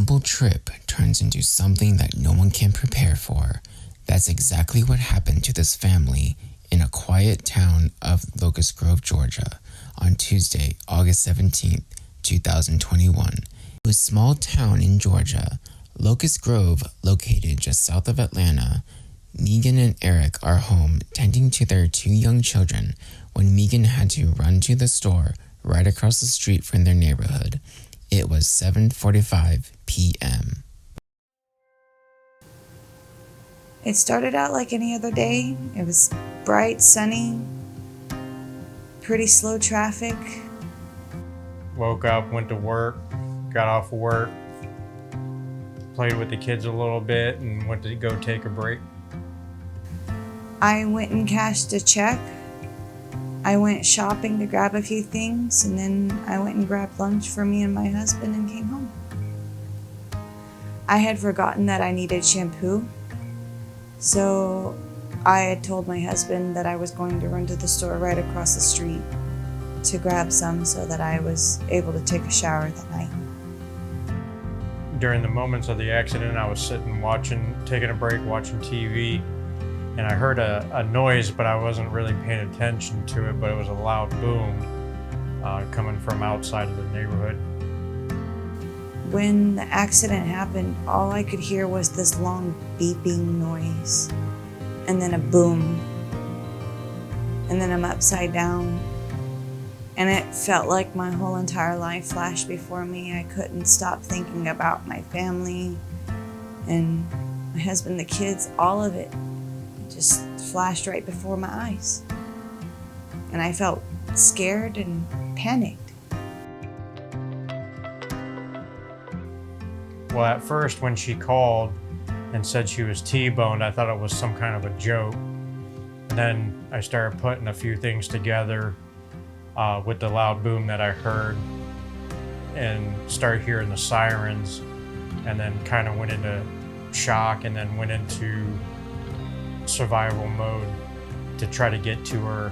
simple trip turns into something that no one can prepare for. That's exactly what happened to this family in a quiet town of Locust Grove, Georgia, on Tuesday, August 17th, 2021. To a small town in Georgia, Locust Grove, located just south of Atlanta. Megan and Eric are home tending to their 2 young children when Megan had to run to the store right across the street from their neighborhood. It was 7:45 p.m. It started out like any other day. It was bright, sunny, pretty slow traffic. Woke up, went to work, got off of work, played with the kids a little bit, and went to go take a break. I went and cashed a check. I went shopping to grab a few things, and then I went and grabbed lunch for me and my husband and came home. I had forgotten that I needed shampoo, so I had told my husband that I was going to run to the store right across the street to grab some so that I was able to take a shower that night. During the moments of the accident, I was sitting taking a break, watching TV, and I heard a noise, but I wasn't really paying attention to it, but it was a loud boom coming from outside of the neighborhood. When the accident happened, all I could hear was this long beeping noise, and then a boom, and then I'm upside down, and it felt like my whole entire life flashed before me. I couldn't stop thinking about my family and my husband, the kids, all of it just flashed right before my eyes. And I felt scared and panicked. Well, at first when she called and said she was T-boned, I thought it was some kind of a joke. Then I started putting a few things together with the loud boom that I heard and started hearing the sirens, and then kind of went into shock and then went into survival mode to try to get to her.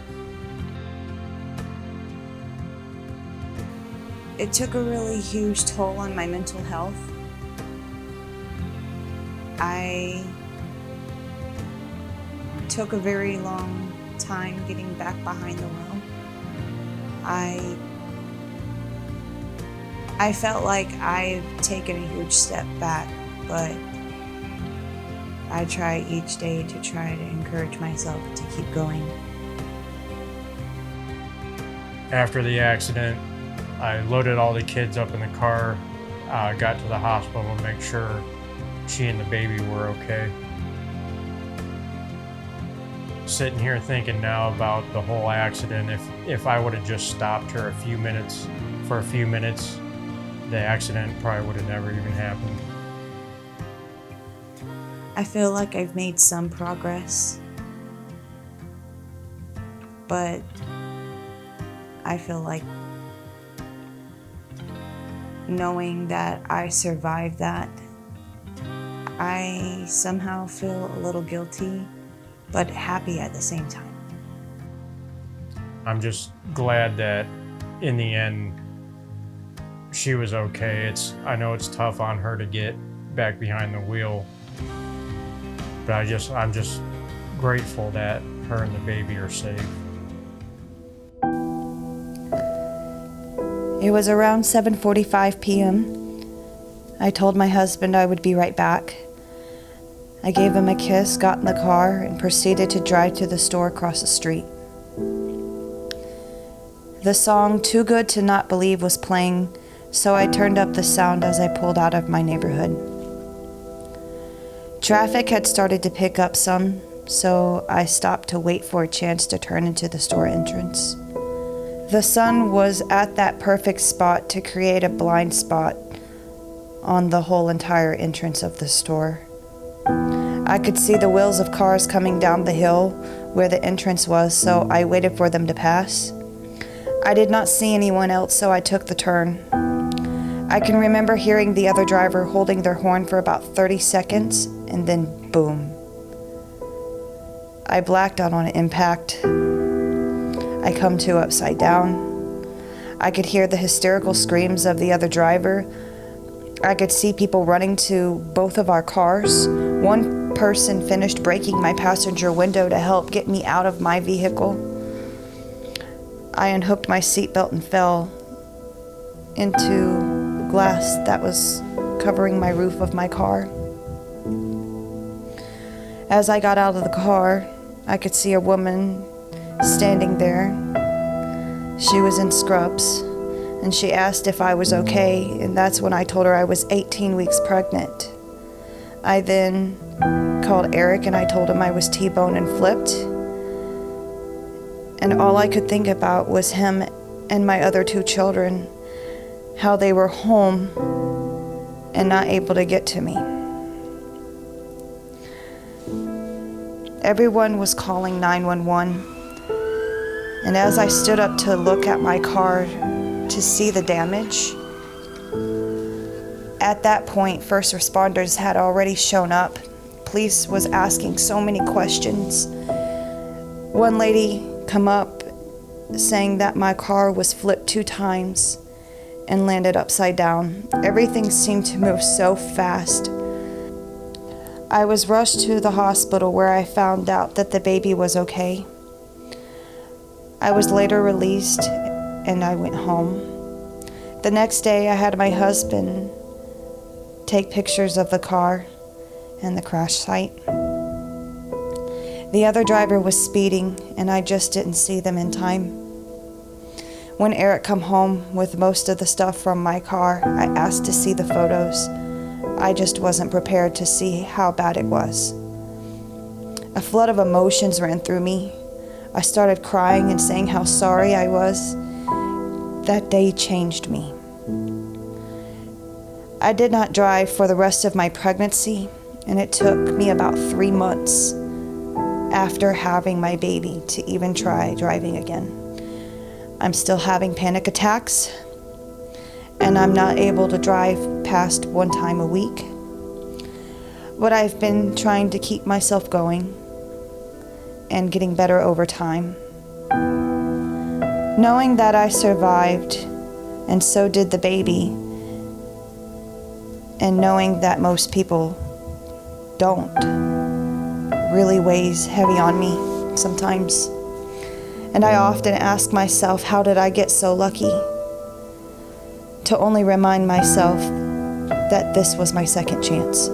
It took a really huge toll on my mental health. I took a very long time getting back behind the wheel. I felt like I've taken a huge step back, but I try each day to try to encourage myself to keep going. After the accident, I loaded all the kids up in the car, got to the hospital to make sure she and the baby were okay. Sitting here thinking now about the whole accident, if I would have just stopped her for a few minutes, the accident probably would have never even happened. I feel like I've made some progress, but I feel like knowing that I survived that, I somehow feel a little guilty, but happy at the same time. I'm just glad that in the end, she was okay. I know it's tough on her to get back behind the wheel, but I'm just grateful that her and the baby are safe. It was around 7:45 p.m. I told my husband I would be right back. I gave him a kiss, got in the car, and proceeded to drive to the store across the street. The song Too Good to Not Believe was playing, so I turned up the sound as I pulled out of my neighborhood. Traffic had started to pick up some, so I stopped to wait for a chance to turn into the store entrance. The sun was at that perfect spot to create a blind spot on the whole entire entrance of the store. I could see the wheels of cars coming down the hill where the entrance was, so I waited for them to pass. I did not see anyone else, so I took the turn. I can remember hearing the other driver holding their horn for about 30 seconds, and then boom. I blacked out on impact. I come to upside down. I could hear the hysterical screams of the other driver, I could see people running to both of our cars. One person finished breaking my passenger window to help get me out of my vehicle. I unhooked my seatbelt and fell into glass that was covering my roof of my car. As I got out of the car, I could see a woman standing there. She was in scrubs, and she asked if I was okay, and that's when I told her I was 18 weeks pregnant. I then called Eric and I told him I was T-boned and flipped, and all I could think about was him and my other 2 children, how they were home and not able to get to me. Everyone was calling 911, and as I stood up to look at my car to see the damage, at that point, first responders had already shown up. Police was asking so many questions. One lady come up saying that my car was flipped 2 times and landed upside down. Everything seemed to move so fast. I was rushed to the hospital where I found out that the baby was okay. I was later released and I went home. The next day I had my husband take pictures of the car and the crash site. The other driver was speeding and I just didn't see them in time. When Eric come home with most of the stuff from my car, I asked to see the photos. I just wasn't prepared to see how bad it was. A flood of emotions ran through me. I started crying and saying how sorry I was. That day changed me. I did not drive for the rest of my pregnancy, and it took me about 3 months after having my baby to even try driving again. I'm still having panic attacks, and I'm not able to drive past 1 time a week. But I've been trying to keep myself going and getting better over time. Knowing that I survived, and so did the baby, and knowing that most people don't, really weighs heavy on me sometimes. And I often ask myself, how did I get so lucky? To only remind myself that this was my second chance.